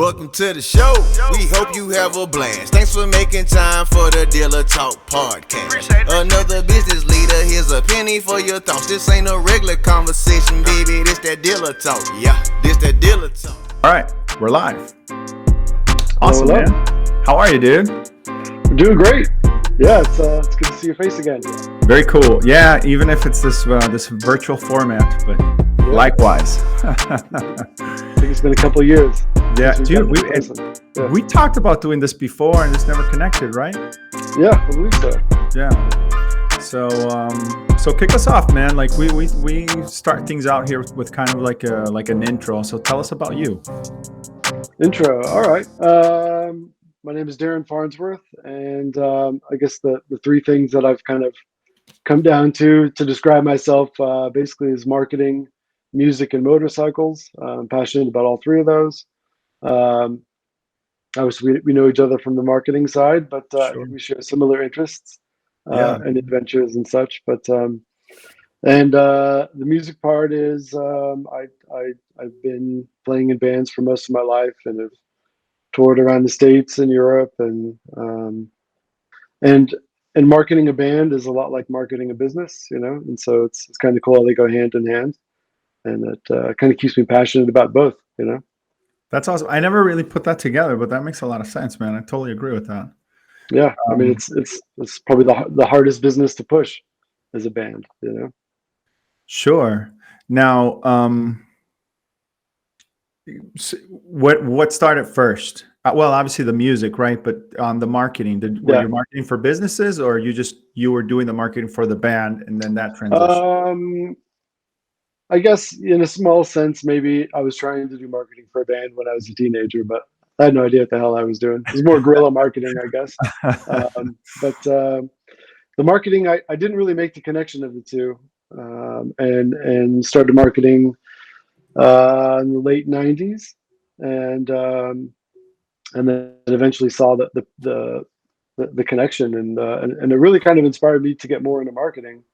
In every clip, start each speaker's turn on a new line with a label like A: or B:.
A: Welcome to the show. We hope you have a blast. Thanks for making time for the Dealer Talk podcast. Another business leader, here's a penny for your thoughts. This ain't a regular conversation, baby. This that Dealer Talk. Yeah, this that Dealer Talk.
B: All right, we're live. Awesome, man. How are you, dude?
C: I'm doing great. Yeah, it's good to see your face again.
B: Very cool. Yeah, even if it's this virtual format, but likewise.
C: I think it's been a couple of years.
B: Yeah, dude, we talked about doing this before and it's never connected, right?
C: Yeah, I believe so.
B: Yeah. So kick us off, man. Like we start things out here with kind of like an intro. So tell us about you.
C: Intro. All right. My name is Darren Farnsworth, and I guess the three things that I've kind of come down to describe myself basically is marketing, music, and motorcycles. I'm passionate about all three of those. Obviously, we know each other from the marketing side, but
B: Sure.
C: we share similar interests and adventures and such. But the music part is I've been playing in bands for most of my life and have toured around the States and Europe, and marketing a band is a lot like marketing a business, and so it's kind of cool how they go hand in hand, and it kind of keeps me passionate about both,
B: That's awesome. I never really put that together, but that makes a lot of sense, man. I totally agree with that.
C: Yeah, I mean it's probably the hardest business to push as a band,
B: Sure. Now, what started first? Well, obviously the music, right? But on the marketing, were you marketing for businesses, or you were doing the marketing for the band, and then that transition?
C: I guess in a small sense, maybe I was trying to do marketing for a band when I was a teenager, but I had no idea what the hell I was doing. It was more guerrilla marketing, I guess. But the marketing, I didn't really make the connection of the two, and started marketing in the late '90s, and then eventually saw the connection, and it really kind of inspired me to get more into marketing,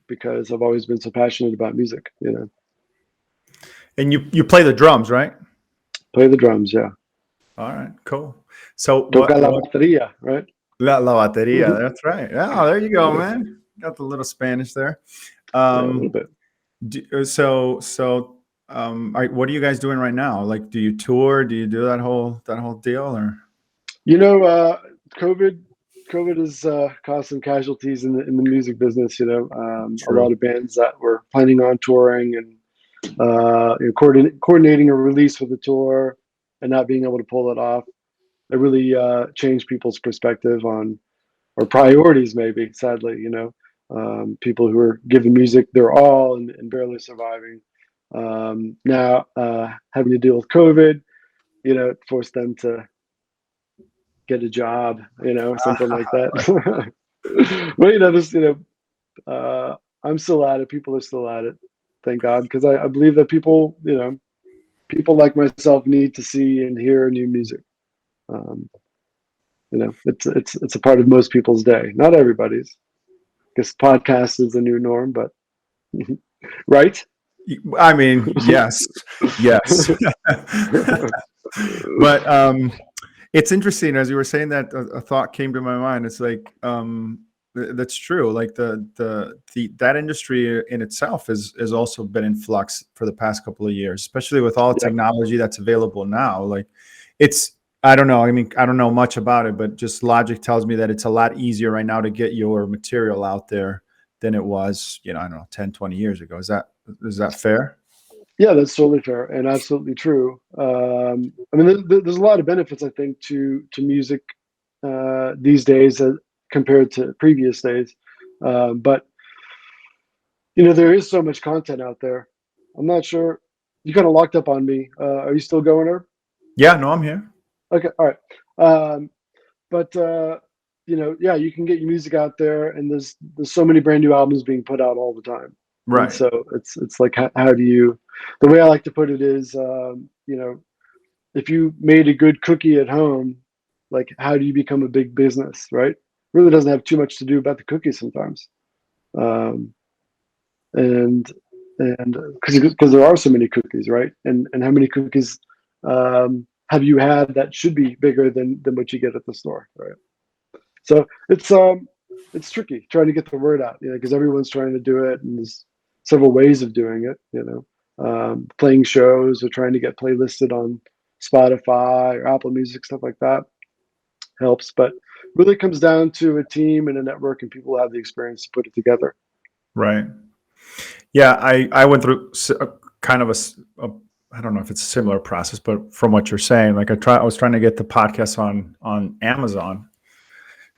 C: because I've always been so passionate about music,
B: And you play the drums, right?
C: Play the drums, yeah.
B: All right, cool. So
C: Toca la batería, right?
B: La batería, that's right. Yeah, there you go, man. Got the little Spanish there.
C: A little bit.
B: What are you guys doing right now? Like, do you tour? Do you do that whole deal, or?
C: COVID has caused some casualties in the music business. A lot of bands that were planning on touring and coordinating a release for the tour and not being able to pull it off. It really changed people's perspective on, or priorities, maybe. Sadly, people who are giving music their all and barely surviving. Now having to deal with COVID, it forced them to get a job, something like that. But I'm still at it. People are still at it, thank God, because I believe that people like myself need to see and hear new music. It's a part of most people's day, not everybody's. I guess podcast is the new norm, but right?
B: I mean, yes. But it's interesting, as you were saying that, a thought came to my mind. It's like that's true. Like that industry in itself has also been in flux for the past couple of years, especially with all the technology that's available now. Like I don't know. I mean, I don't know much about it, but just logic tells me that it's a lot easier right now to get your material out there than it was, I don't know, 10, 20 years ago. Is that fair?
C: Yeah, that's totally fair and absolutely true. I mean, there's a lot of benefits, I think, to music these days compared to previous days. But there is so much content out there. I'm not sure. You kind of locked up on me. Are you still going, Herb?
B: Yeah, no, I'm here.
C: Okay, all right. But you can get your music out there, and there's so many brand new albums being put out all the time.
B: Right.
C: And so it's like, how do you? The way I like to put it is, if you made a good cookie at home, like, how do you become a big business, right? Really doesn't have too much to do about the cookies sometimes, and because there are so many cookies, right? And how many cookies have you had that should be bigger than what you get at the store, right? So it's tricky trying to get the word out, because everyone's trying to do it, and there's several ways of doing it. Playing shows or trying to get playlisted on Spotify or Apple Music, stuff like that helps. But really comes down to a team and a network, and people have the experience to put it together.
B: Right. Yeah, I went through kind of I don't know if it's a similar process, but from what you're saying, like I was trying to get the podcast on Amazon,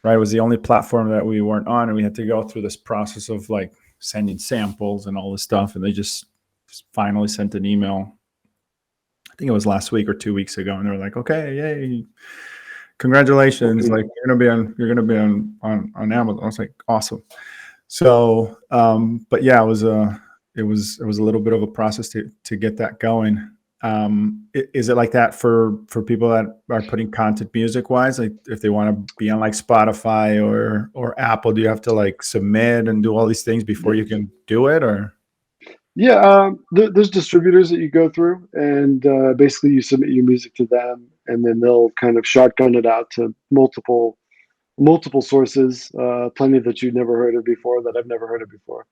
B: right? It was the only platform that we weren't on, and we had to go through this process of like sending samples and all this stuff, and they just finally sent an email. I think it was last week or 2 weeks ago, and they were like, "Okay, yay, congratulations! Like you're gonna be on Amazon." I was like, "Awesome." So, but yeah, it was a little bit of a process to get that going. Is it like that for people that are putting content music wise? Like if they want to be on like Spotify or Apple, do you have to like submit and do all these things before you can do it, or?
C: Yeah, there's distributors that you go through, and basically you submit your music to them, and then they'll kind of shotgun it out to multiple sources, plenty that you've never heard of before, that I've never heard of before.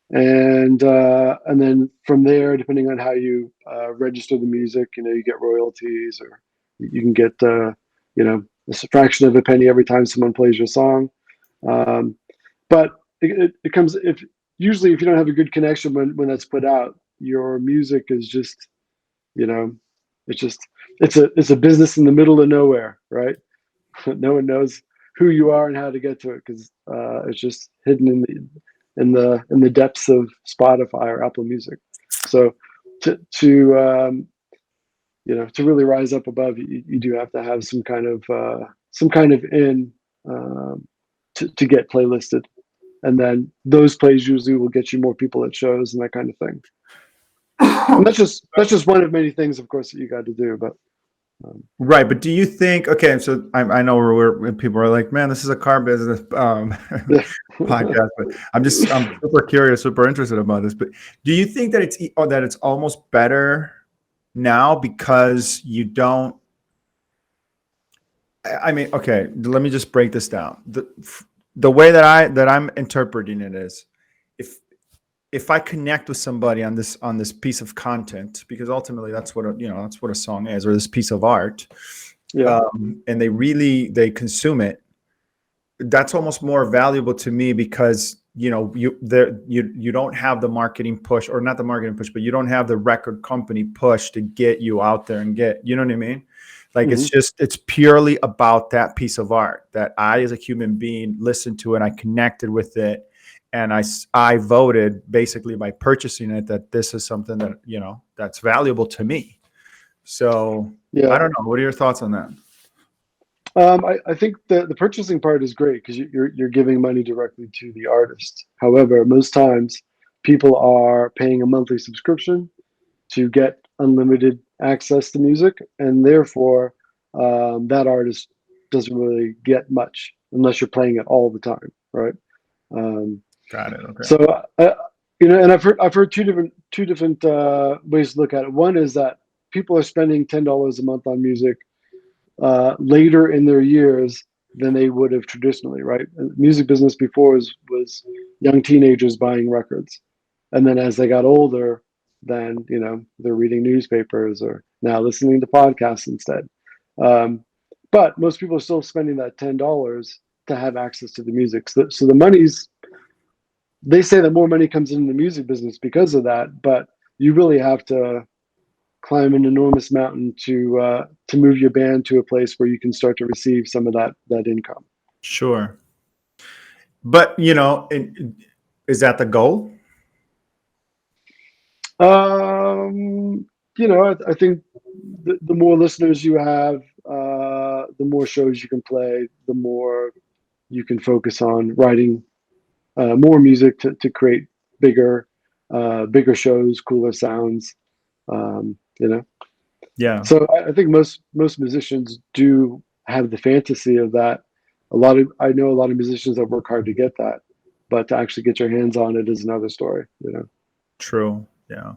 C: And then from there, depending on how you register the music, you get royalties, or you can get a fraction of a penny every time someone plays your song. But it comes usually if you don't have a good connection when that's put out, your music is just it's a business in the middle of nowhere, right? No one knows who you are and how to get to it, because it's just hidden in the depths of Spotify or Apple Music. So to really rise up above, you do have to have some kind of in to get playlisted, and then those plays usually will get you more people at shows and that kind of thing. And that's just one of many things, of course, that you got to do, but.
B: Right, but do you think? Okay, so I know where people are like, man, this is a car business podcast, but I'm super curious, super interested about this. But do you think that it's almost better now because you don't? I mean, okay, let me just break this down. The way that I'm interpreting it is, if I connect with somebody on this piece of content, because ultimately that's what a song is, or this piece of art, and they consume it, that's almost more valuable to me, because you don't have the marketing push, or not the marketing push, but you don't have the record company push to get you out there and get, you know what I mean? Like it's purely about that piece of art that I, as a human being, listened to, and I connected with it. And I voted basically by purchasing it that this is something that, that's valuable to me. So I don't know. What are your thoughts on that?
C: I think the purchasing part is great, because you're giving money directly to the artist. However, most times people are paying a monthly subscription to get unlimited access to music, and therefore that artist doesn't really get much unless you're playing it all the time, right?
B: Got it. Okay.
C: So and I've heard two different ways to look at it. One is that people are spending $10 a month on music later in their years than they would have traditionally, right? The music business before was young teenagers buying records, and then as they got older, then they're reading newspapers or now listening to podcasts instead. But most people are still spending that $10 to have access to the music. So the money's, they say that more money comes into the music business because of that, but you really have to climb an enormous mountain to move your band to a place where you can start to receive some of that income.
B: Sure. But, is that the goal?
C: I think the more listeners you have, the more shows you can play, the more you can focus on writing more music to create bigger shows, cooler sounds.
B: Yeah.
C: So I think most musicians do have the fantasy of that. I know a lot of musicians that work hard to get that, but to actually get your hands on it is another story.
B: True. Yeah.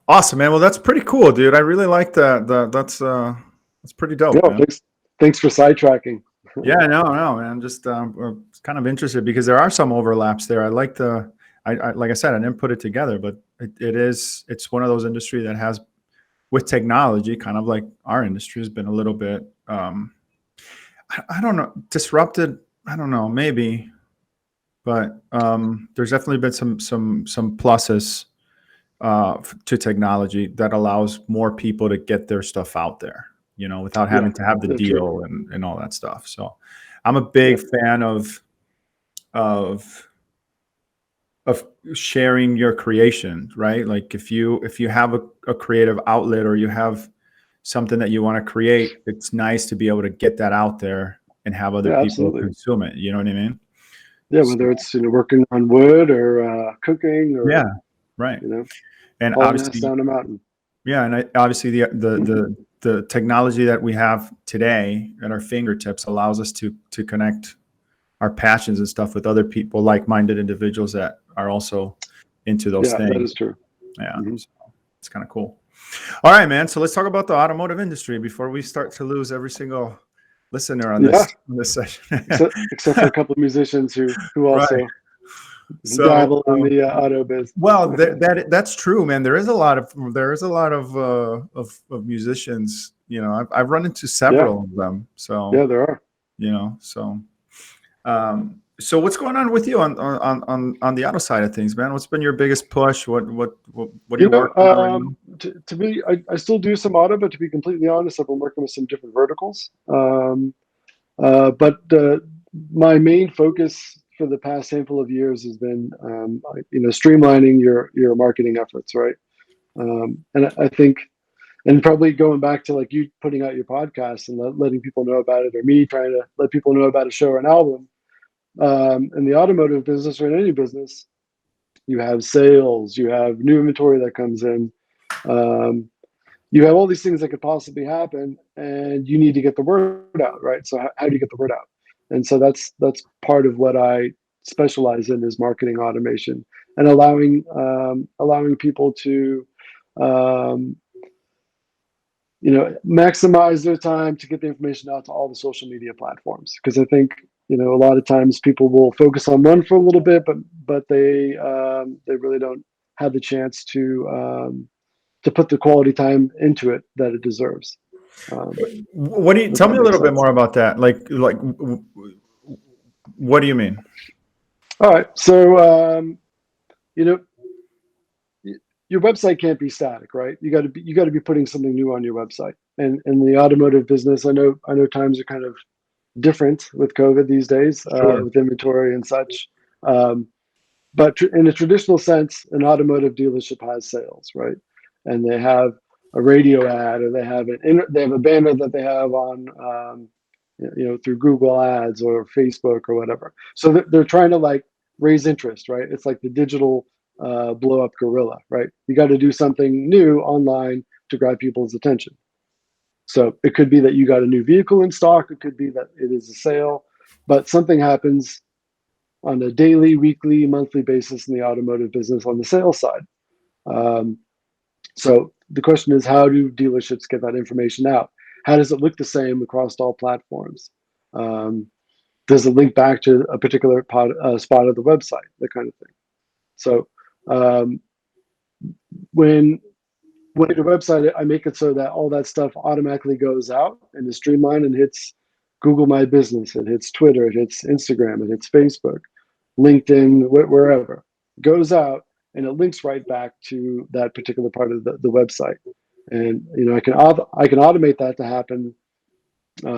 B: Awesome, man. Well, that's pretty cool, dude. I really like that. That's pretty dope,
C: Yeah,
B: man.
C: thanks for sidetracking.
B: Yeah, no, man. Just kind of interested because there are some overlaps there. I like like I said, I didn't put it together, but it's one of those industry that has, with technology, kind of like our industry has been a little bit, I don't know, disrupted. I don't know, maybe, but there's definitely been some pluses to technology that allows more people to get their stuff out there, without having to have the deal and all that stuff. So I'm a big fan of sharing your creation, right? Like if you have a creative outlet, or you have something that you want to create, it's nice to be able to get that out there and have other people consume it. You know what I mean?
C: Yeah, whether it's working on wood or cooking or
B: right.
C: And obviously down a mountain.
B: Yeah, and obviously the technology that we have today at our fingertips allows us to connect our passions and stuff with other people, like-minded individuals that are also into those things.
C: Yeah, that is true.
B: Yeah, so it's kind of cool. All right, man. So let's talk about the automotive industry before we start to lose every single listener on this session.
C: except for a couple of musicians who also dabble in the auto biz.
B: Well, that's true, man. There is a lot of musicians. I've run into several of them. So
C: yeah, there are.
B: So what's going on with you on the auto side of things, man? What's been your biggest push? What are you working on?
C: To me, I still do some auto, but to be completely honest, I've been working with some different verticals. But my main focus for the past handful of years has been, streamlining your marketing efforts, right? And I think, and probably going back to like you putting out your podcast and letting people know about it, or me trying to let people know about a show or an album. In the automotive business or in any business, you have sales, you have new inventory that comes in, you have all these things that could possibly happen, and you need to get the word out, right? So how do you get the word out? And so that's part of what I specialize in, is marketing automation and allowing people to maximize their time to get the information out to all the social media platforms. Because I think a lot of times people will focus on one for a little bit, but they really don't have the chance to put the quality time into it that it deserves.
B: What do you tell me a little bit more about that? Like, what do you mean?
C: All right, so your website can't be static, right? You got to be putting something new on your website. And in the automotive business, I know times are kind of different with COVID these days, with inventory and such. But in a traditional sense, an automotive dealership has sales, right? And they have a radio ad, or they have a banner that they have on, through Google Ads or Facebook or whatever. So they're trying to like raise interest, right? It's like the digital blow up gorilla, right? You got to do something new online to grab people's attention. So it could be that you got a new vehicle in stock. It could be that it is a sale, but something happens on a daily, weekly, monthly basis in the automotive business on the sales side. So the question is, how do dealerships get that information out? How does it look the same across all platforms? Does it link back to a particular spot of the website, that kind of thing? So when the website, I make it so that all that stuff automatically goes out and is streamlined and hits Google My Business, it hits Twitter, it hits Instagram, it hits Facebook, LinkedIn, wherever. It goes out and it links right back to that particular part of the website. And I can automate that to happen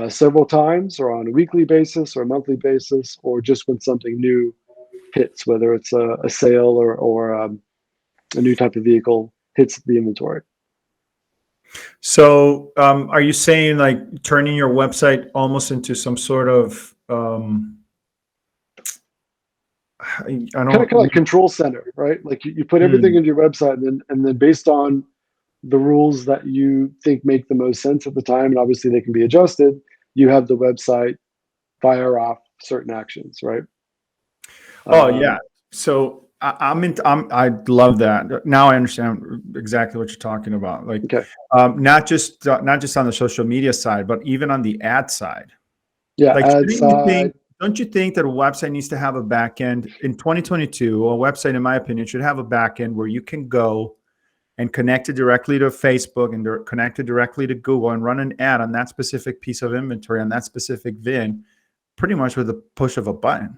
C: several times, or on a weekly basis or a monthly basis, or just when something new hits, whether it's a sale or a new type of vehicle hits the inventory.
B: So are you saying like turning your website almost into some sort of
C: kind of like control center, right? Like you put everything into your website, and then based on the rules that you think make the most sense at the time, and obviously they can be adjusted, you have the website fire off certain actions, right?
B: Oh yeah. So I love that. Now I understand exactly what you're talking about. Like,
C: Okay.
B: not just on the social media side, but even on the ad side.
C: Yeah,
B: Like,
C: ad side.
B: don't you think that a website needs to have a back end in 2022? A website, in my opinion, should have a back end where you can go and connect it directly to Facebook and connect it directly to Google and run an ad on that specific piece of inventory on that specific VIN, pretty much with a push of a button.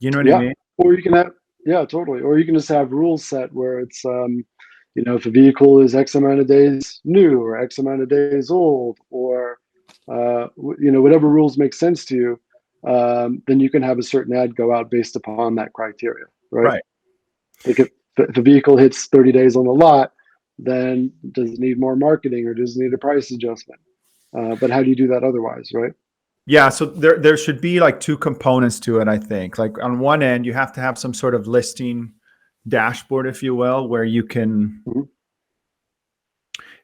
B: You know what I
C: Yeah.
B: mean?
C: Or you can have, yeah, totally. Or you can just have rules set where it's, if a vehicle is X amount of days new or X amount of days old, or, whatever rules make sense to you, then you can have a certain ad go out based upon that criteria, right?
B: Right.
C: Like if the vehicle hits 30 days on the lot, then does it need more marketing or does it need a price adjustment? But how do you do that otherwise, right?
B: Yeah, so there should be like two components to it, I think. Like, on one end, you have to have some sort of listing dashboard, if you will, where you can,
C: Mhm.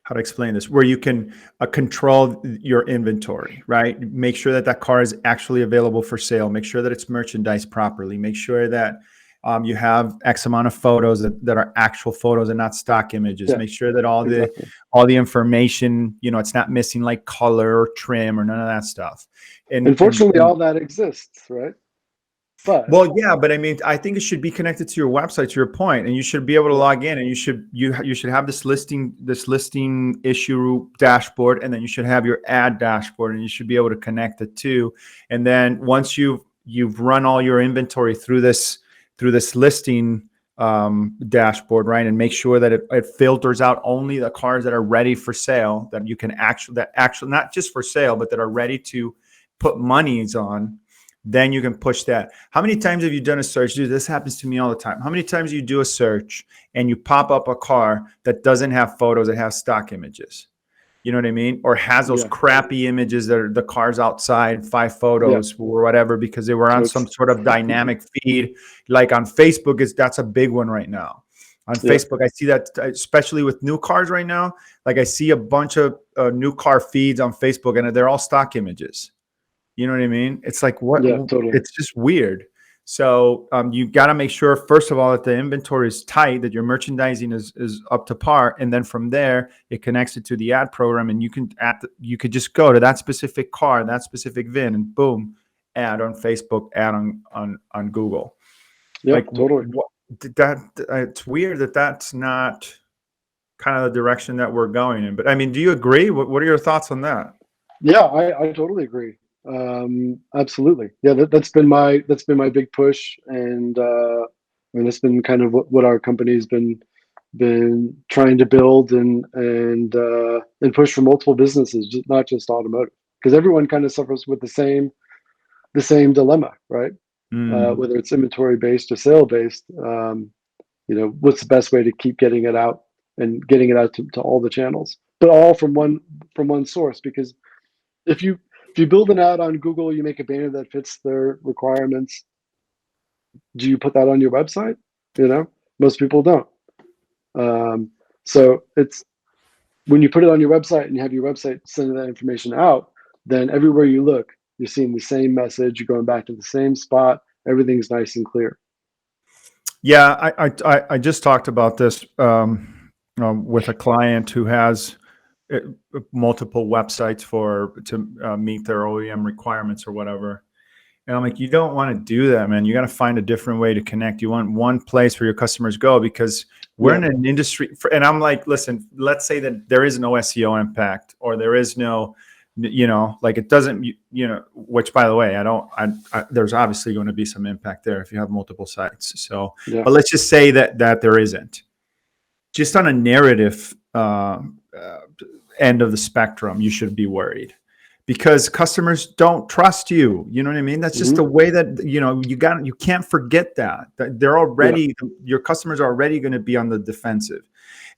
B: how to explain this, where you can control your inventory, right? Make sure that car is actually available for sale. Make sure that it's merchandised properly. Make sure that you have X amount of photos that are actual photos and not stock images.
C: Yeah,
B: Make sure that all
C: exactly.
B: the information, it's not missing like color or trim or none of that stuff.
C: Unfortunately, all that exists, right? But
B: Well, yeah, but I mean, I think it should be connected to your website, to your point, and you should be able to
C: yeah,
B: log in, and you should have this listing issue dashboard, and then you should have your ad dashboard, and you should be able to connect the two. And then once you've run all your inventory through this listing dashboard, right, and make sure that it filters out only the cars that are ready for sale, that you can actually not just for sale, but that are ready to put monies on. Then you can push that. How many times have you done a search? Dude, this happens to me all the time. How many times you do a search and you pop up a car that doesn't have photos, that has stock images? You know what I mean? Or has those
C: yeah,
B: crappy images that are the cars outside, 5
C: yeah.
B: photos or whatever, because they were
C: So
B: on
C: it's
B: some sort of dynamic feed. Like on Facebook, that's a big one right now. On
C: yeah,
B: Facebook, I see that, especially with new cars right now. Like, I see a bunch of new car feeds on Facebook, and they're all stock images. You know what I mean? It's like, what?
C: yeah, totally.
B: It's just weird. So you got to make sure, first of all, that the inventory is tight, that your merchandising is up to par, and then from there it connects it to the ad program, and you could just go to that specific car, that specific VIN, and boom, ad on Facebook, ad on Google.
C: Yeah,
B: Like,
C: totally.
B: it's weird that that's not kind of the direction that we're going in. But I mean, do you agree? What are your thoughts on that?
C: Yeah, I totally agree. Absolutely. Yeah, that's been my big push, and I mean, that's been kind of what our company's been trying to build and push for multiple businesses, not just automotive, because everyone kind of suffers with the same dilemma, right?
B: Mm.
C: Whether it's inventory based or sale based, what's the best way to keep getting it out and getting it out to all the channels, but all from one source. Because if you build an ad on Google, you make a banner that fits their requirements. Do you put that on your website? Most people don't. So it's when you put it on your website and you have your website sending that information out, then everywhere you look, you're seeing the same message. You're going back to the same spot. Everything's nice and clear.
B: Yeah, I just talked about this with a client who has multiple websites to meet their OEM requirements or whatever. And I'm like, you don't want to do that, man. You got to find a different way to connect. You want one place where your customers go, because we're in an industry. And I'm like, listen, let's say that there is no SEO impact, or there is no, like it doesn't, which, by the way, there's obviously going to be some impact there if you have multiple sites. So,
C: Yeah.
B: but let's just say that there isn't. Just on a narrative end of the spectrum, you should be worried, because customers don't trust you. You know what I mean? That's just the way that, you can't forget that they're already, your customers are already going to be on the defensive.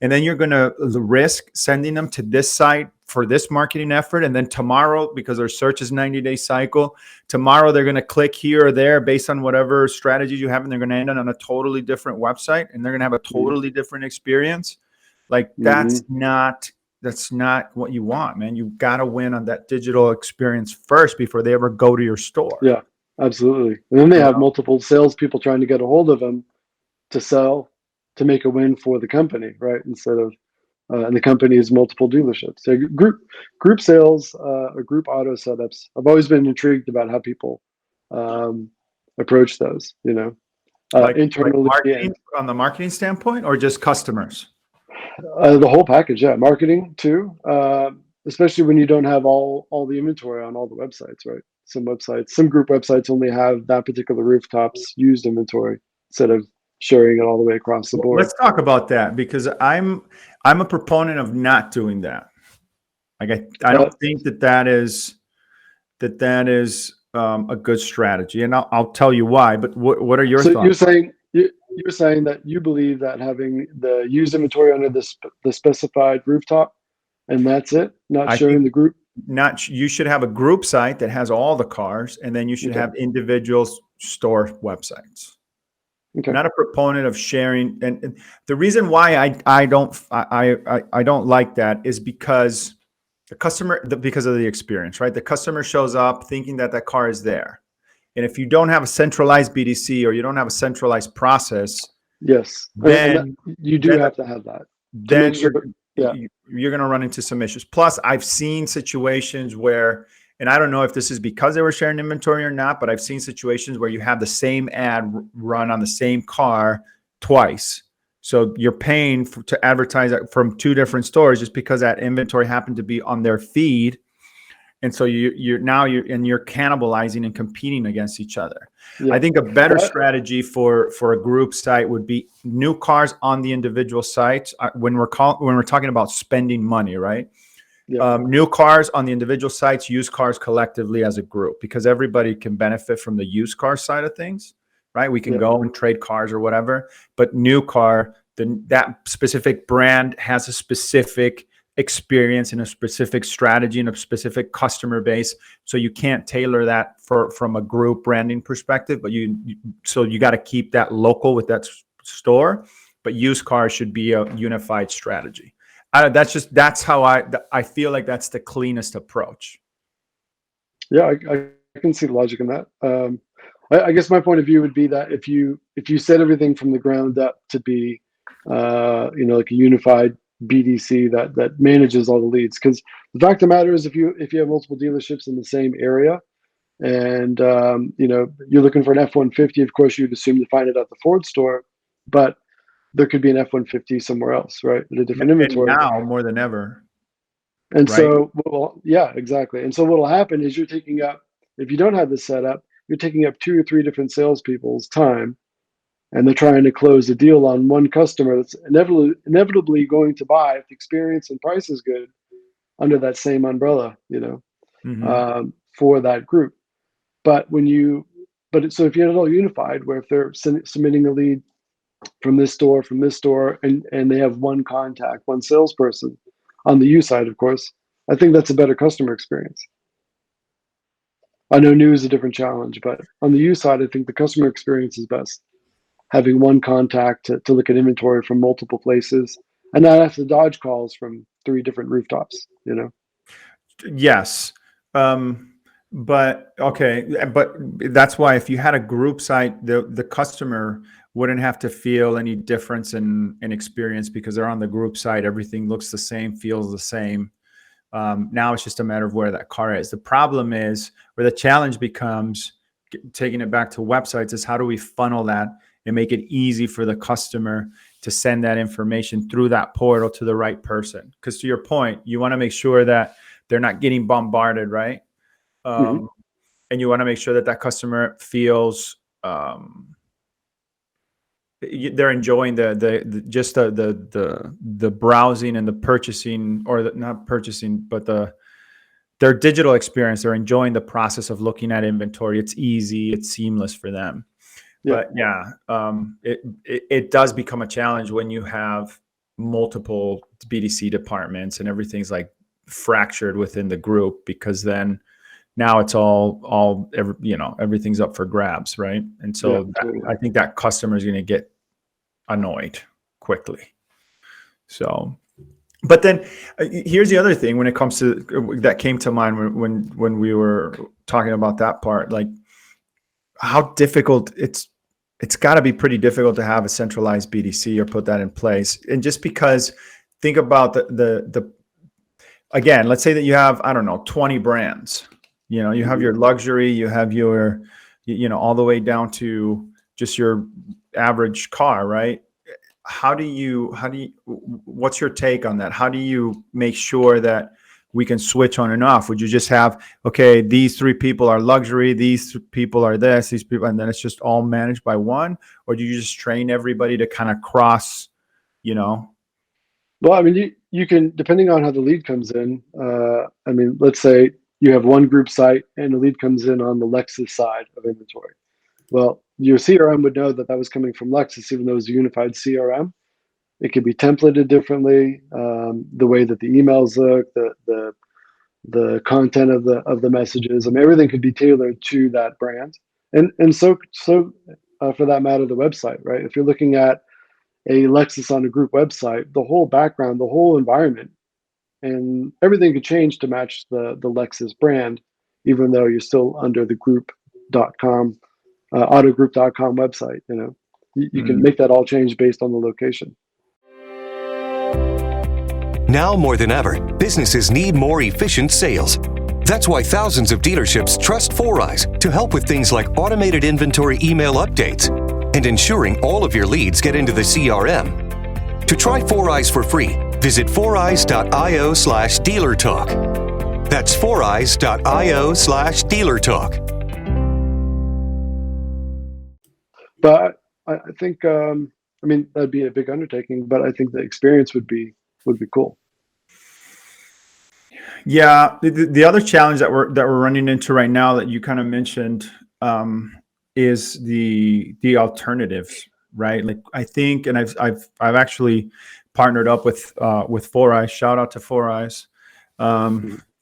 B: And then you're going to risk sending them to this site for this marketing effort. And then tomorrow, because their search is 90-day cycle, tomorrow they're going to click here or there based on whatever strategies you have, and they're going to end up on a totally different website, and they're going to have a totally different experience. Like, that's not what you want, man. You got to win on that digital experience first before they ever go to your store.
C: Yeah, absolutely. And then they have multiple salespeople trying to get a hold of them. to sell to make a win for the company, right? Instead of and the company is multiple dealerships. So group sales or group auto setups. I've always been intrigued about how people approach those. Internally
B: marketing,
C: and
B: on the marketing standpoint, or just customers?
C: the whole package. Yeah, marketing too. Especially when you don't have all the inventory on all the websites, right? Some group websites only have that particular rooftop's used inventory instead of sharing it all the way across the board.
B: Let's talk about that, because I'm a proponent of not doing that. Like I don't think that is a good strategy, and I'll tell you why. But what are your thoughts?
C: You're saying that you believe that having the used inventory under the specified rooftop, and that's it, not sharing the group.
B: You should have a group site that has all the cars, and then you should have individual store websites. Okay. Not a proponent of sharing, and the reason why I don't like that is because because of the experience, right? The customer shows up thinking that car is there, and if you don't have a centralized BDC or you don't have a centralized process,
C: yes, then you do have to have that.
B: Then you're going to run into some issues. Plus, I've seen situations where, and I don't know if this is because they were sharing inventory or not, but I've seen situations where you have the same ad run on the same car twice. So you're paying to advertise from two different stores just because that inventory happened to be on their feed. And so you're cannibalizing and competing against each other. Yeah. I think a better strategy for a group site would be new cars on the individual sites when we're talking about spending money, right? Yeah. New cars on the individual sites, used cars collectively as a group, because everybody can benefit from the used car side of things, right? We can go and trade cars or whatever, but new car, that specific brand has a specific experience and a specific strategy and a specific customer base. So you can't tailor that from a group branding perspective, but you got to keep that local with that store, but used cars should be a unified strategy. That's how I feel like that's the cleanest approach.
C: Yeah, I can see the logic in that. I guess my point of view would be that if you set everything from the ground up to be, like a unified BDC that manages all the leads, because the fact of the matter is, if you have multiple dealerships in the same area, and you're looking for an F-150, of course you'd assume to find it at the Ford store, but there could be an F-150 somewhere else, right? At a different inventory.
B: And now more than ever.
C: And right? So, yeah, exactly. And so what'll happen is if you don't have this set up, you're taking up 2 or 3 different salespeople's time, and they're trying to close a deal on one customer that's inevitably going to buy, if the experience and price is good, under that same umbrella, for that group. But so if you have it all unified, where if they're submitting a lead from this store, and they have one contact, one salesperson on the U side, of course, I think that's a better customer experience. I know new is a different challenge, but on the U side, I think the customer experience is best. Having one contact to look at inventory from multiple places, and not have to dodge calls from 3 different rooftops,
B: Yes. But that's why if you had a group site, the customer wouldn't have to feel any difference in experience, because they're on the group site. Everything looks the same, feels the same. Now it's just a matter of where that car is. The problem is, where the challenge becomes, taking it back to websites, is how do we funnel that and make it easy for the customer to send that information through that portal to the right person? Because to your point, you want to make sure that they're not getting bombarded, right? And you want to make sure that customer feels they're enjoying the browsing and the purchasing, or not purchasing, but their digital experience. They're enjoying the process of looking at inventory. It's easy, it's seamless for them. Yeah. But it does become a challenge when you have multiple BDC departments and everything's like fractured within the group, because then now it's everything's up for grabs, right? And so I think that customer is going to get annoyed quickly. So, but then here's the other thing when it comes to that came to mind when we were talking about that part, like how difficult it's got to be pretty difficult to have a centralized BDC or put that in place. And just because, think about the again, let's say that you have, I don't know, 20 brands. You know, you have your luxury, you have your, you know, all the way down to just your average car, right? What's your take on that? How do you make sure that we can switch on and off? Would you just have, okay, these 3 people are luxury, these people are this, these people, and then it's just all managed by one? Or do you just train everybody to kind of cross, you know?
C: Well, I mean, you can, depending on how the lead comes in, I mean, let's say you have one group site and the lead comes in on the Lexus side of inventory. Well, your CRM would know that that was coming from Lexus, even though it was a unified CRM. It could be templated differently. The way that the emails look, the content of the messages, I mean, everything could be tailored to that brand. And so for that matter, the website, right? If you're looking at a Lexus on a group website, the whole background, the whole environment, and everything could change to match the Lexus brand, even though you're still under the group.com, autogroup.com website. You know, you can make that all change based on the location.
D: Now more than ever, businesses need more efficient sales. That's why thousands of dealerships trust Foureyes to help with things like automated inventory email updates and ensuring all of your leads get into the CRM. To try Foureyes for free, visit foureyes.io/dealertalk. That's foureyes.io/dealertalk.
C: But I think, I mean, that'd be a big undertaking, but I think the experience would be cool.
B: Yeah, the other challenge that we're running into right now that you kind of mentioned is the alternatives, right? Like, I think, and I've actually partnered up with Foureyes. Shout out to Foureyes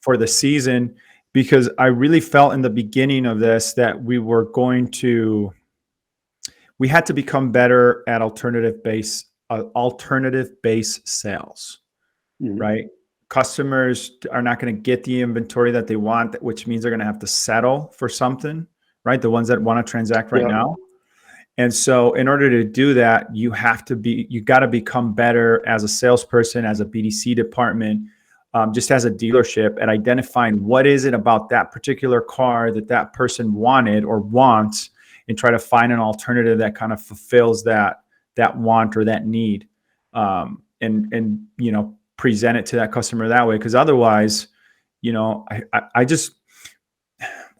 B: for the season, because I really felt in the beginning of this that we had to become better at alternative based sales, right? Customers are not going to get the inventory that they want, which means they're going to have to settle for something, right? The ones that want to transact right now. And so in order to do that, you got to become better as a salesperson, as a BDC department, just as a dealership, at identifying what is it about that particular car that person wanted or wants, and try to find an alternative that kind of fulfills that want or that need, and you know, present it to that customer that way. Because otherwise, you know,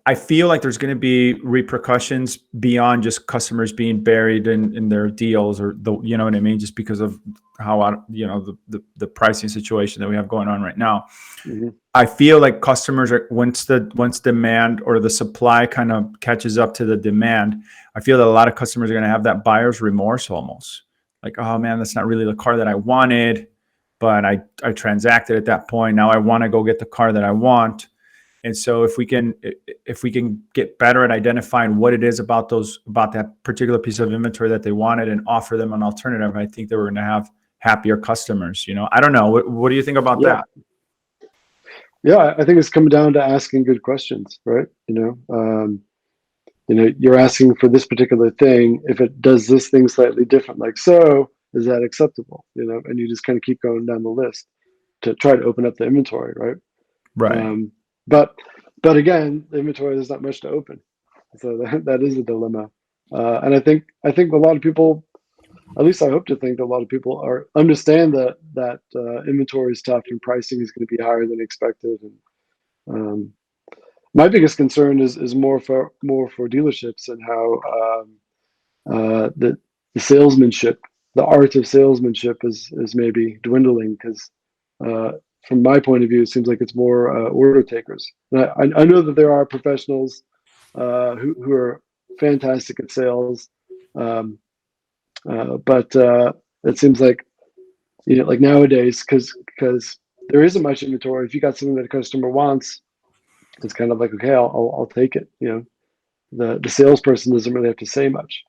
B: I feel like there's going to be repercussions beyond just customers being buried in their deals, or you know what I mean, just because of how, you know, the pricing situation that we have going on right now. I feel like customers are, once demand or the supply kind of catches up to the demand, I feel that a lot of customers are going to have that buyer's remorse almost. Like, oh man, that's not really the car that I wanted, but I transacted at that point. Now I want to go get the car that I want. And so if we can get better at identifying what it is about that particular piece of inventory that they wanted and offer them an alternative, I think that we're going to have happier customers. You know, I don't know. What do you think about that?
C: Yeah, I think it's coming down to asking good questions, right? You know, you're asking for this particular thing. If it does this thing slightly different, like so, is that acceptable? You know, and you just kind of keep going down the list to try to open up the inventory, right?
B: Right.
C: But again, the inventory, there's not much to open, so that is a dilemma. And I think a lot of people, at least I hope to think, a lot of people understand that inventory is tough and pricing is going to be higher than expected. And my biggest concern is more for dealerships, and how the salesmanship, the art of salesmanship, is maybe dwindling, because from my point of view, it seems like it's more order takers. And I know that there are professionals who are fantastic at sales, but it seems like, you know, like nowadays, because there isn't much inventory. If you got something that a customer wants, it's kind of like, okay, I'll take it. You know, the salesperson doesn't really have to say much.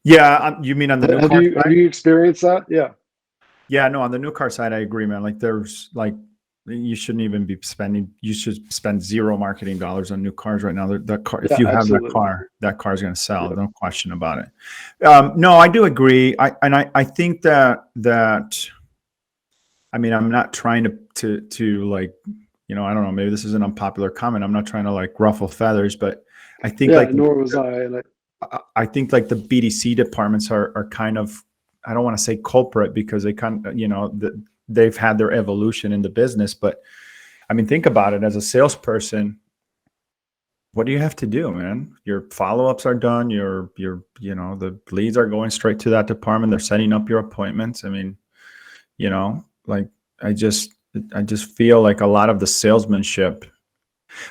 B: Yeah, you mean on the new car side?
C: Have you experienced that? Yeah.
B: Yeah, no, on the new car side, I agree, man. Like, there's like you shouldn't even be spending. You should spend zero marketing dollars on new cars right now. That car, if
C: Yeah,
B: you have
C: absolutely.
B: that car is going to sell.
C: Yep.
B: No question about it. No, I do agree. I think that I mean, I'm not trying to like, I don't know, maybe this is an unpopular comment. I'm not trying to like ruffle feathers, but I think
C: Yeah,
B: like
C: nor was I. And
B: I think like the BDC departments are kind of, I don't want to say culprit because they kind of, they've had their evolution in the business, but I mean, think about it as a salesperson. What do you have to do, man? Your follow-ups are done. Your the leads are going straight to that department. They're setting up your appointments. I mean, like I just feel like a lot of the salesmanship.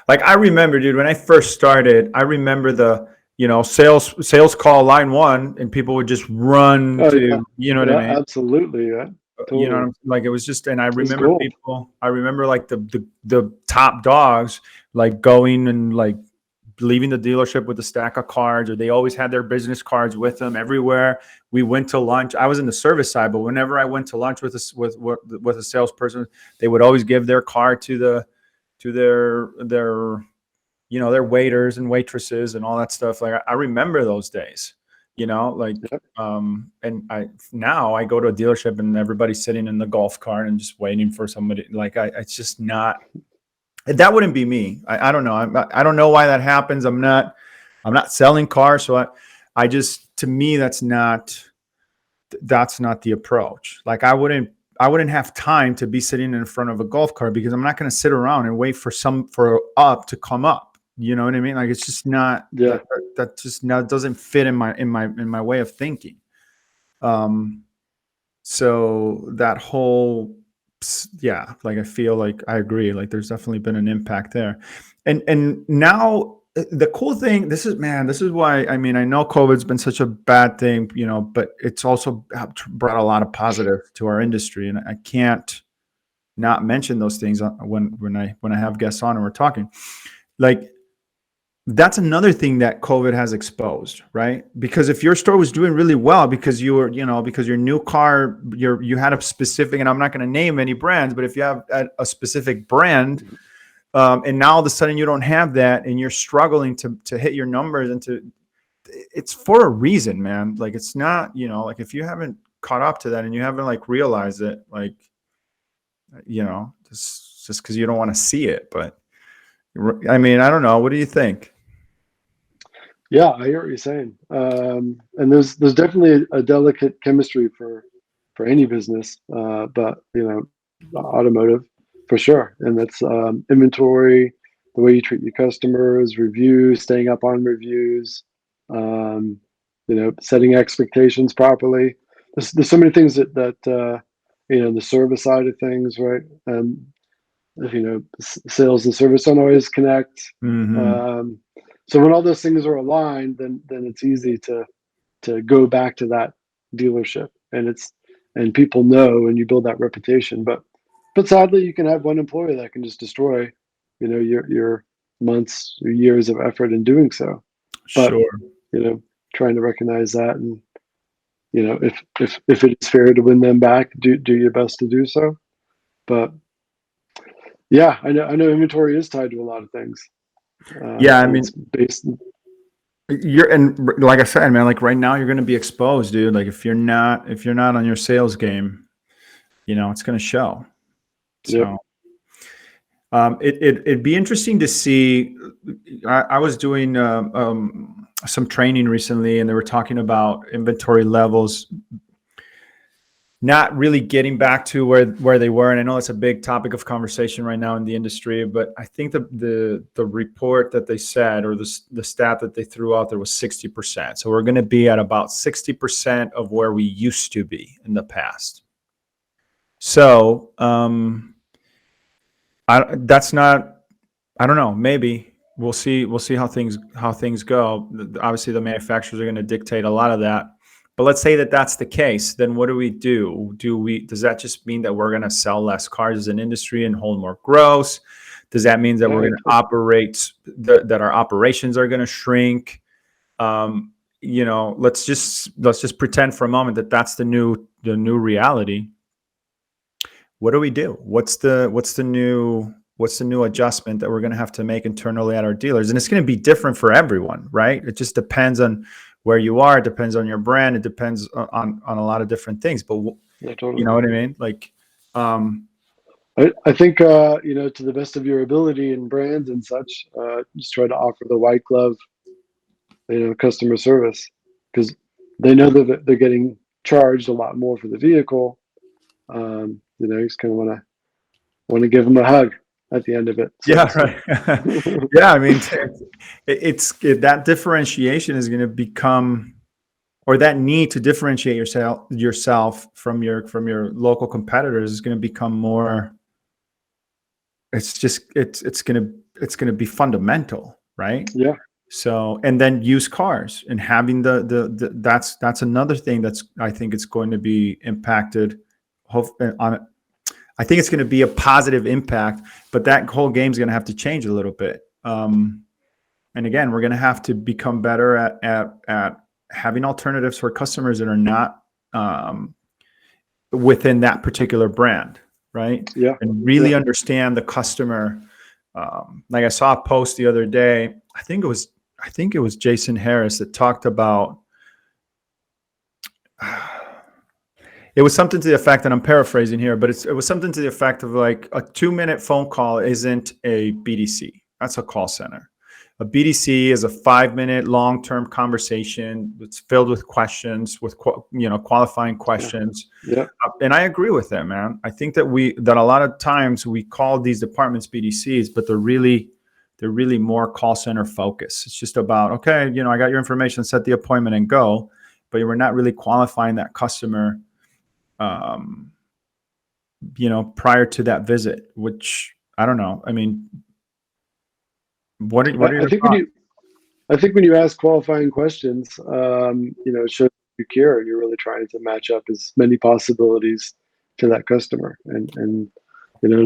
B: Like I remember, dude, when I first started, I remember the sales call line one, and people would just run
C: oh
B: to,
C: yeah,
B: what I
C: yeah,
B: mean?
C: absolutely, yeah, totally.
B: Like it was just, and I
C: It's
B: remember
C: gold.
B: people. I remember like the top dogs like going and like leaving the dealership with a stack of cards, or they always had their business cards with them everywhere. We went to lunch. I was in the service side, but whenever I went to lunch with a salesperson, they would always give their card to their their waiters and waitresses and all that stuff. Like I remember those days, like
C: Yep.
B: and now I go to a dealership and everybody's sitting in the golf cart and just waiting for somebody. Like it's just not. That wouldn't be me. I don't know. I don't know why that happens. I'm not selling cars, so I just, to me, that's not the approach. Like I wouldn't have time to be sitting in front of a golf cart because I'm not going to sit around and wait for up to come up. You know what I mean? Like it's just not.
C: Yeah.
B: That just doesn't fit in my way of thinking. So that whole. Yeah, like I feel like I agree. Like there's definitely been an impact there, and now the cool thing. This is why I mean I know COVID's been such a bad thing, but it's also brought a lot of positive to our industry, and I can't not mention those things when I have guests on and we're talking. Like that's another thing that COVID has exposed, right? Because if your store was doing really well because you were, because your new car, you had a specific, and I'm not going to name any brands, but if you have a specific brand, and now all of a sudden you don't have that and you're struggling to hit your numbers it's for a reason, man. Like it's not, like if you haven't caught up to that and you haven't like realized it, like, just because you don't want to see it. But I mean, I don't know. What do you think?
C: Yeah, I hear what you're saying. And there's definitely a delicate chemistry for any business, but automotive for sure. And that's inventory, the way you treat your customers, reviews, staying up on reviews, setting expectations properly. There's so many things that the service side of things, right? Sales and service don't always connect.
B: Mm-hmm.
C: So when all those things are aligned, then it's easy to go back to that dealership, and people know, and you build that reputation. But sadly, you can have one employee that can just destroy, your months or years of effort in doing so. But
B: Sure.
C: Trying to recognize that, and if it is fair to win them back, do your best to do so. But yeah, I know inventory is tied to a lot of things.
B: Yeah, I mean,
C: it's based.
B: and like I said, man, like right now you're going to be exposed, dude. Like if you're not on your sales game, it's going to show. So, it'd be interesting to see. I was doing some training recently, and they were talking about inventory levels not really getting back to where they were. And I know it's a big topic of conversation right now in the industry, but I think the report that they said, or the stat that they threw out there, was 60%. So we're going to be at about 60% of where we used to be in the past. So that's not, I don't know, maybe we'll see how things go. Obviously the manufacturers are going to dictate a lot of that. But let's say that that's the case, then what do we do? Does that just mean that we're going to sell less cars as an industry and hold more gross? Does that mean that we're going to operate, that our operations are going to shrink? Let's just pretend for a moment that that's the new reality. what do we do? What's the new adjustment that we're going to have to make internally at our dealers? And it's going to be different for everyone, right? It just depends on where you are. It depends on your brand. It depends on a lot of different things. But
C: Yeah, totally.
B: you know what I mean? Like,
C: I think to the best of your ability in brands and such, just try to offer the white glove, customer service, because they know that they're getting charged a lot more for the vehicle. You just kind of want to give them a hug at the end of it. So
B: yeah, right. Yeah, I mean, it's that differentiation is going to become, or that need to differentiate yourself from your local competitors is going to become more. It's going to be fundamental, right?
C: Yeah.
B: So, and then used cars and having that's another thing I think it's going to be impacted on. I think it's going to be a positive impact, but that whole game's going to have to change a little bit. And again, we're going to have to become better at having alternatives for customers that are not within that particular brand, right?
C: Yeah.
B: And really understand the customer. Like I saw a post the other day. I think it was Jason Harris that talked about. It was something to the effect, and I'm paraphrasing here, but it was something to the effect of like a 2-minute phone call isn't a BDC. That's a call center. A BDC is a 5-minute long-term conversation. It's filled with questions, with qualifying questions.
C: Yeah.
B: And I agree with that, man. I think that a lot of times we call these departments BDCs, but they're really more call center focused. It's just about, okay, I got your information, set the appointment and go, but we're not really qualifying that customer prior to that visit, which I don't know. I mean, what are your thoughts?
C: I think when you ask qualifying questions, it shows you care and you're really trying to match up as many possibilities to that customer, and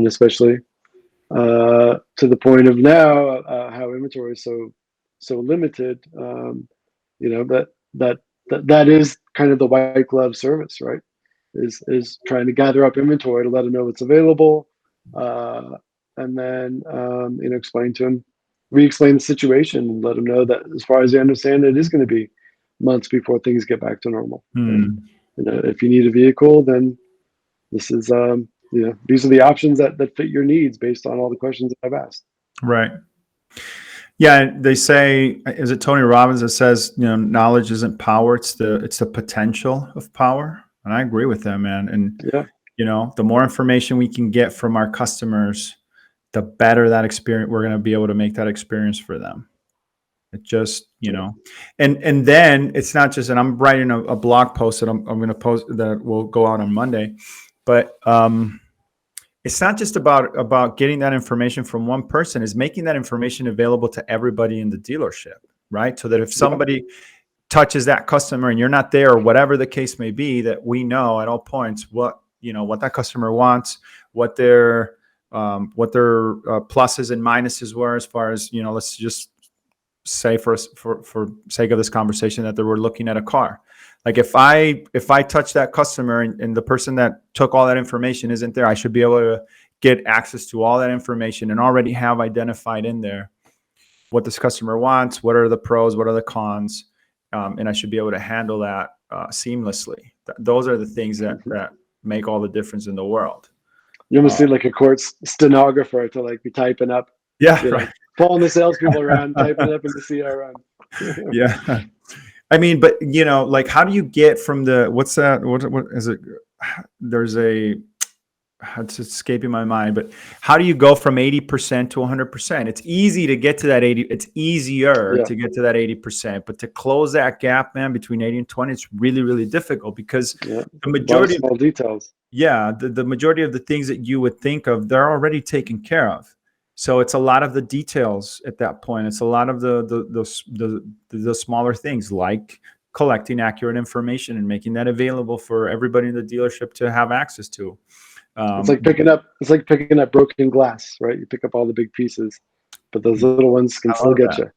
C: especially to the point of now, how inventory is so limited. That is kind of the white glove service, right? Is trying to gather up inventory to let them know what's available, and then explain to them, re-explain the situation, and let them know that as far as they understand, it is going to be months before things get back to normal. And, if you need a vehicle, then this is these are the options that fit your needs based on all the questions that I've asked.
B: Right. Yeah, they say, is it Tony Robbins that says, knowledge isn't power, it's the potential of power. And I agree with them, man. And, the more information we can get from our customers, the better that experience, we're going to be able to make that experience for them. It just, and then it's not just, and I'm writing a blog post that I'm going to post that will go out on Monday, but it's not just about getting that information from one person, is making that information available to everybody in the dealership, right? So that if somebody touches that customer and you're not there, or whatever the case may be, that we know at all points what that customer wants, what their pluses and minuses were, as far as, let's just say for sake of this conversation that they were looking at a car. Like if I touch that customer and the person that took all that information isn't there, I should be able to get access to all that information and already have identified in there what this customer wants, what are the pros, what are the cons, and I should be able to handle that seamlessly. Those are the things that make all the difference in the world.
C: You almost need like a court stenographer to like be typing up.
B: Yeah, right.
C: Following the salespeople around, typing it up in the CRM.
B: Yeah. I mean, but like, how do you get from the, what's that? What is it? There's it's escaping my mind, but how do you go from 80% to 100%? It's easy to get to that 80. It's easier to get to that 80%, but to close that gap, man, between 80 and 20, it's really, really difficult, because the majority of
C: small details.
B: Yeah. The majority of the things that you would think of, they're already taken care of. So it's a lot of the details at that point. It's a lot of the smaller things, like collecting accurate information and making that available for everybody in the dealership to have access to.
C: It's like picking up broken glass, right? You pick up all the big pieces, but those little ones can still get you.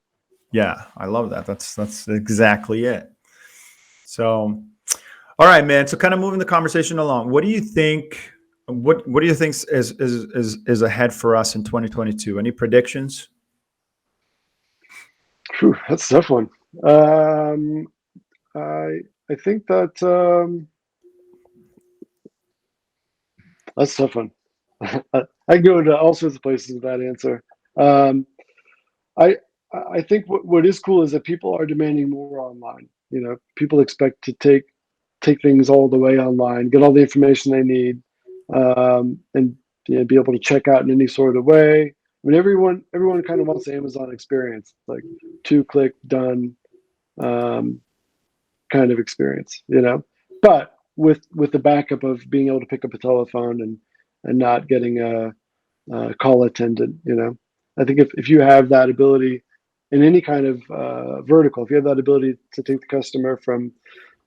B: Yeah, I love that. That's exactly it. So, all right, man. So kind of moving the conversation along, what do you think What do you think is ahead for us in 2022? Any predictions?
C: Whew, that's a tough one. I think that that's a tough one. I go to all sorts of places with that answer. Um, I I think what is cool is that people are demanding more online. You know, people expect to take things all the way online, get all the information they need, and be able to check out in any sort of way. I mean, everyone kind of wants the Amazon experience, like 2-click done um, kind of experience, But with the backup of being able to pick up a telephone and not getting a call attendant, I think if you have that ability in any kind of vertical, if you have that ability to take the customer from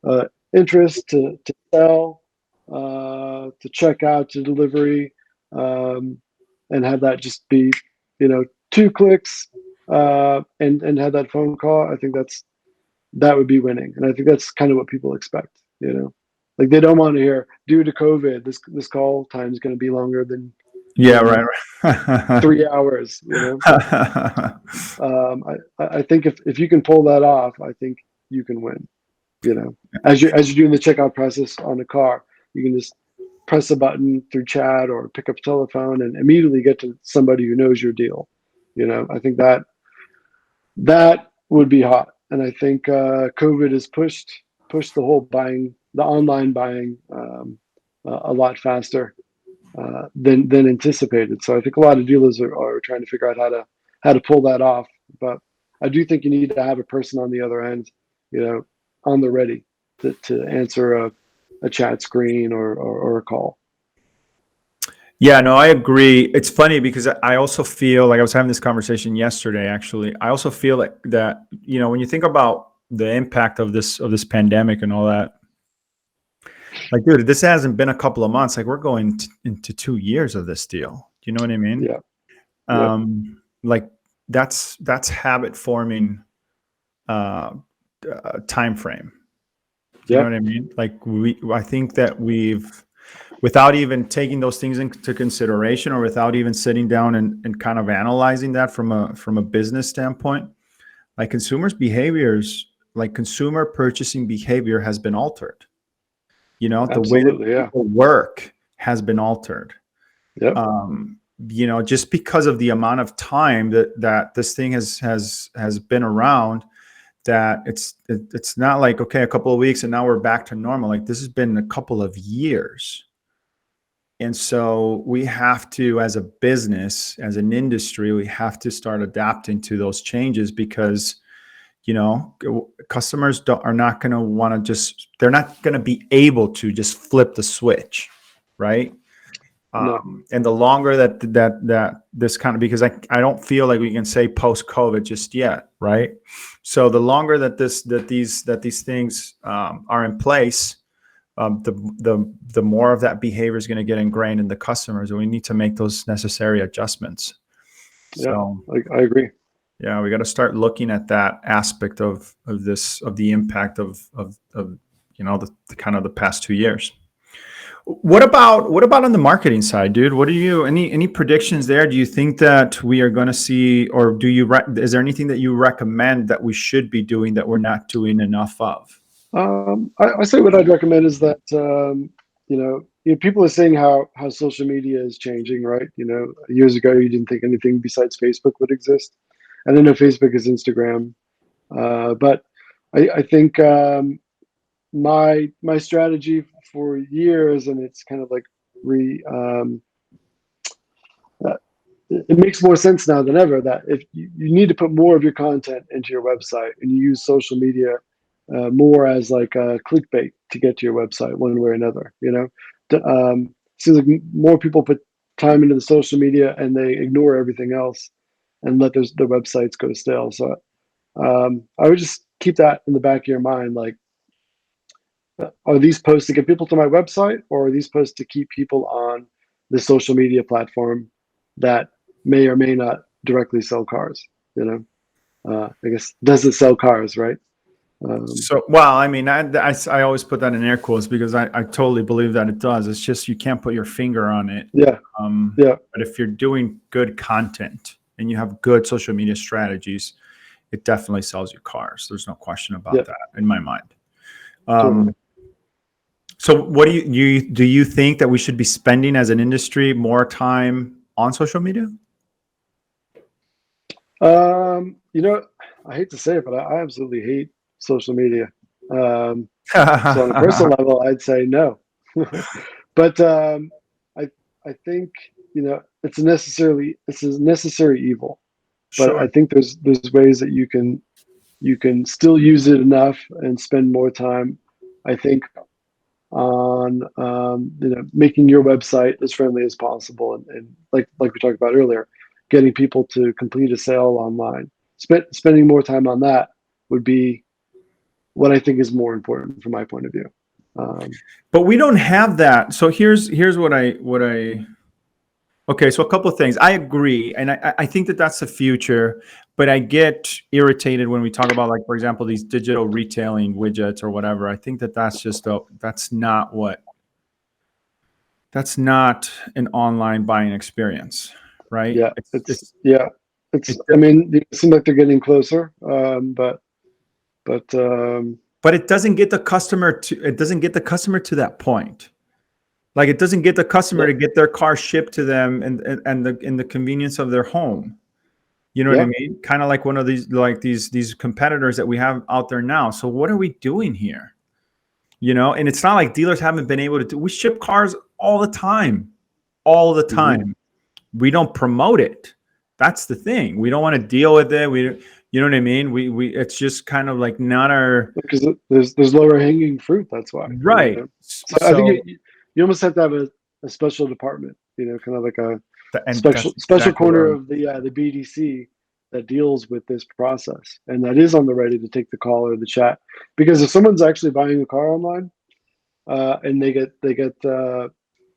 C: uh, interest to sell, to check out to delivery, and have that just be, 2 clicks, and have that phone call. I think that would be winning, and I think that's kind of what people expect. Like they don't want to hear, due to COVID, this call time is going to be longer than
B: Yeah, right.
C: 3 hours. I think if you can pull that off, I think you can win. As you're doing the checkout process on a car, you can just press a button through chat or pick up a telephone and immediately get to somebody who knows your deal. I think that would be hot, and I think COVID has pushed the whole the online buying, a lot faster than anticipated. So I think a lot of dealers are trying to figure out how to pull that off. But I do think you need to have a person on the other end, on the ready to answer a chat screen or a call.
B: Yeah, no, I agree. It's funny because I also feel like I was having this conversation yesterday, actually. I also feel like that, when you think about the impact of this pandemic and all that, like, dude, this hasn't been a couple of months. Like, we're going into 2 years of this deal. Do you know what I mean?
C: Yeah. Yep.
B: Like that's habit forming time frame. Do you know what I mean? Like I think that we've, without even taking those things into consideration or without even sitting down and kind of analyzing that from a business standpoint, like consumers' behaviors, like consumer purchasing behavior has been altered. The way that people work has been altered.
C: Yep.
B: Just because of the amount of time that this thing has been around, that it's not like, okay, a couple of weeks and now we're back to normal. Like this has been a couple of years. And so we have to, as a business, as an industry, we have to start adapting to those changes because, customers are not going to want to they're not going to be able to just flip the switch. Right.
C: No.
B: And the longer that this kind of, because I don't feel like we can say post-COVID just yet. Right. So the longer that these things are in place, the more of that behavior is going to get ingrained in the customers, and we need to make those necessary adjustments. So
C: I agree.
B: Yeah, we got to start looking at that aspect of the impact of the kind of the past 2 years. What about on the marketing side, dude? What are you any predictions there? Do you think that we are going to see, or is there anything that you recommend that we should be doing that we're not doing enough of?
C: I say what I'd recommend is that people are saying how social media is changing, right? Years ago you didn't think anything besides Facebook would exist, and I know Facebook is Instagram, but I think my strategy for years, and it's kind of like it makes more sense now than ever that if you need to put more of your content into your website, and you use social media more as like a clickbait to get to your website one way or another. Seems like more people put time into the social media and they ignore everything else and let their websites go stale. So I would just keep that in the back of your mind. Like, are these posts to get people to my website, or are these posts to keep people on the social media platform that may or may not directly sell cars? I guess, does it sell cars, right?
B: So, well, I mean, I always put that in air quotes because I totally believe that it does. It's just you can't put your finger on it.
C: Yeah.
B: But if you're doing good content and you have good social media strategies, it definitely sells you cars. There's no question about that in my mind.
C: Totally.
B: So what do you think that we should be spending as an industry more time on social media?
C: You know, I hate to say it, but I absolutely hate social media. So on a personal level, I'd say no. But I think, you know, it's a necessary evil. But
B: Sure.
C: I think there's ways that you can still use it enough and spend more time, I think, on you know, making your website as friendly as possible, and like we talked about earlier, getting people to complete a sale online. Spending more time on that would be what I think is more important from my point of view.
B: But we don't have that. So here's what I okay, so a couple of things. I agree, and I think that that's the future, but I get irritated when we talk about, like, for example, these digital retailing widgets or whatever. I think that that's just that's not an online buying experience, right?
C: Yeah, I mean, it seems like they're getting closer, but
B: it doesn't get the customer to that point. Like, it doesn't get the customer to get their car shipped to them and in the convenience of their home. You know what I mean? Kind of like one of these competitors that we have out there now. So what are we doing here? You know, and it's not like dealers haven't been able to we ship cars all the time. Mm-hmm. We don't promote it. That's the thing. We don't want to deal with it. You know what I mean? We it's just kind of like not our,
C: because there's lower hanging fruit. That's why.
B: Right.
C: You know? So I think you almost have to have a special department, you know, kind of like a special corner of the BDC that deals with this process, and that is on the ready to take the call or the chat. Because if someone's actually buying a car online, and they get you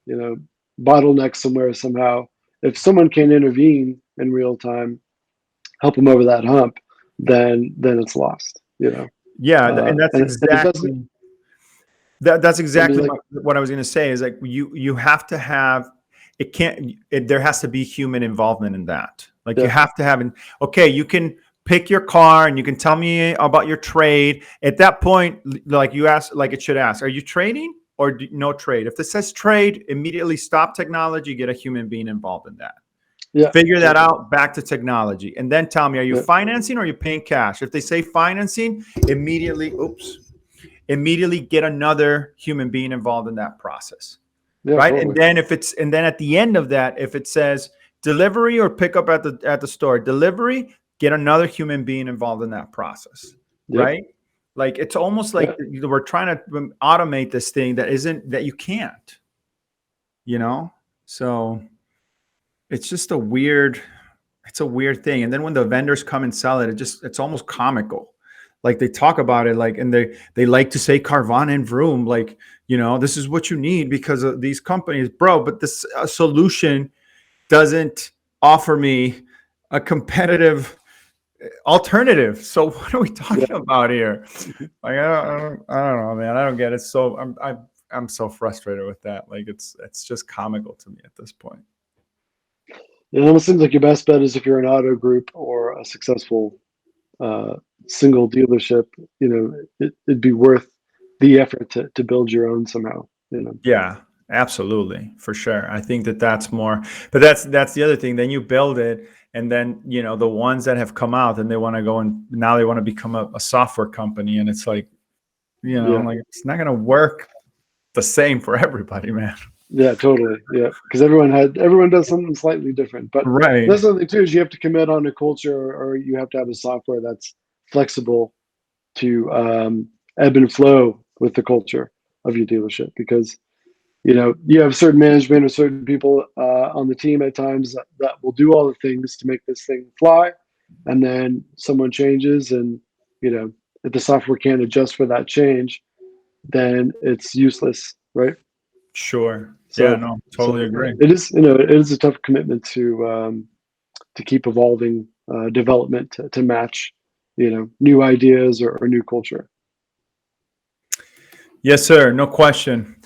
C: know, bottlenecked somewhere somehow, if someone can intervene in real time, help them over that hump, then it's lost. You know.
B: Yeah, and that's exactly. That's exactly
C: I mean,
B: what I was going to say. Is like you have to have there has to be human involvement in that. Like, you have to have okay, you can pick your car and you can tell me about your trade. At that point, like you ask, like it should ask, are you trading or no trade? If it says trade, immediately stop technology, get a human being involved in that. Yeah. Figure that out, back to technology, and then tell me, are you financing or are you paying cash? If they say financing, immediately get another human being involved in that process. Yeah, right. Totally. And then at the end of that, if it says delivery or pick up at the store, delivery, get another human being involved in that process. Yep. Right. Like, it's almost like we're trying to automate this thing that you can't, you know? So it's just a weird thing. And then when the vendors come and sell it, it's almost comical. Like, they talk about it, like, and they like to say Carvana and Vroom, like, you know, this is what you need because of these companies, bro. But this solution doesn't offer me a competitive alternative. So what are we talking about here? Like, I don't know, man. I don't get it. So I'm so frustrated with that. Like, it's just comical to me at this point.
C: It almost seems like your best bet is if you're an auto group or a successful single dealership, you know, it'd be worth the effort to build your own somehow, you know.
B: Yeah, absolutely, for sure. I think that's more, but that's the other thing. Then you build it, and then, you know, the ones that have come out and they want to go and now they want to become a software company, and it's like, you know, like, it's not going to work the same for everybody, man.
C: Yeah, totally. Yeah, because everyone does something slightly different. But that's the thing too, is you have to commit on a culture, or you have to have a software that's flexible to ebb and flow with the culture of your dealership. Because, you know, you have certain management or certain people on the team at times that will do all the things to make this thing fly, and then someone changes, and, you know, if the software can't adjust for that change, then it's useless, right?
B: Sure. So, yeah, no, totally agree.
C: It is, you know, it is a tough commitment to keep evolving development to match, you know, new ideas or new culture.
B: Yes, sir. No question.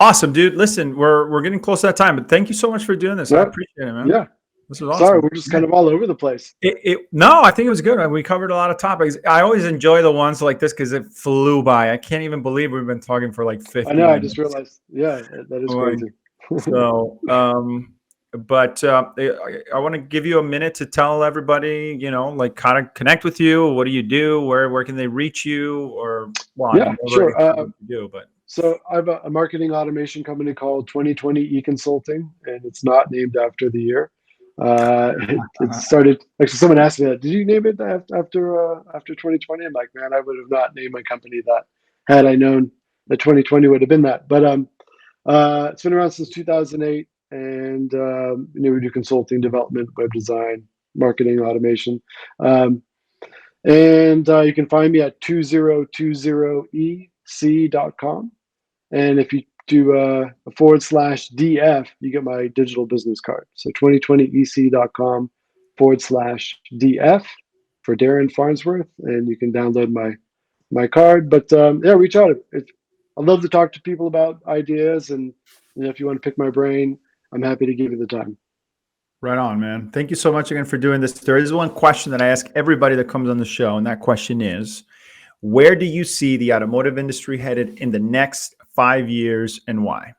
B: Awesome, dude. Listen, we're getting close to that time, but thank you so much for doing this. I appreciate it, man.
C: Yeah.
B: This was awesome.
C: Sorry, we're just kind of all over the place.
B: No, I think it was good. We covered a lot of topics. I always enjoy the ones like this because it flew by. I can't even believe we've been talking for like 50
C: I know.
B: minutes.
C: I just realized. Yeah, that is crazy.
B: So, but I want to give you a minute to tell everybody, like how to connect with you. What do you do? Where can they reach you? Or
C: sure.
B: But
C: so I have a marketing automation company called 2020 E-Consulting, and it's not named after the year. It started. Actually, someone asked me that. Did you name it after 2020? I'm like, man, I would have not named my company that had I known that 2020 would have been that. But it's been around since 2008, and we do consulting, development, web design, marketing, automation, and you can find me at 2020ec.com. And if you do a /DF, you get my digital business card. So 2020ec.com /DF for Darren Farnsworth, and you can download my card. But reach out. I love to talk to people about ideas, and if you want to pick my brain, I'm happy to give you the time.
B: Right on, man. Thank you so much again for doing this. There is one question that I ask everybody that comes on the show, and that question is, where do you see the automotive industry headed in the next 5 years, and why?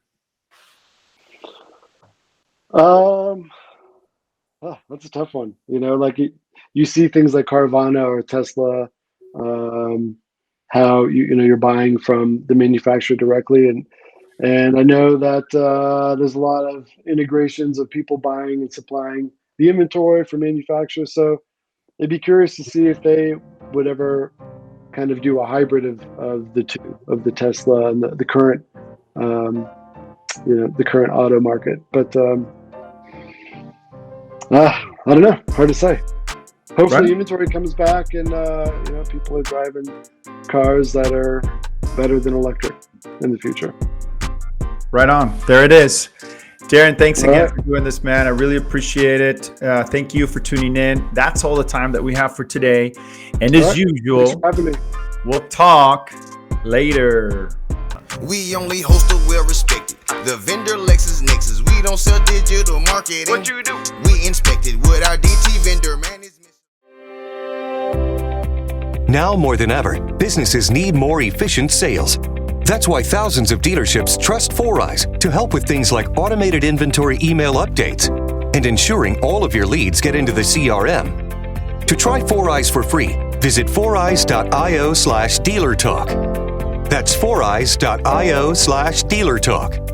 C: That's a tough one. Like you see things like Carvana or Tesla, how you're buying from the manufacturer directly, and I know that there's a lot of integrations of people buying and supplying the inventory for manufacturers. So I'd be curious to see if they would ever kind of do a hybrid of the two, of the Tesla and the current, the current auto market. But I don't know. Hard to say. Hopefully, inventory comes back, and people are driving cars that are better than electric in the future.
B: Right on. There it is. Darren, thanks again for doing this, man. I really appreciate it. Thank you for tuning in. That's all the time that we have for today. And as usual, we'll talk later.
A: We only host a well-respected. The vendor LexisNexis. We don't sell digital marketing. What you do? We inspect it with our DT vendor management.
D: Now more than ever, businesses need more efficient sales. That's why thousands of dealerships trust Foureyes to help with things like automated inventory email updates and ensuring all of your leads get into the CRM. To try Foureyes for free, visit foureyes.io/dealertalk. That's foureyes.io/dealertalk.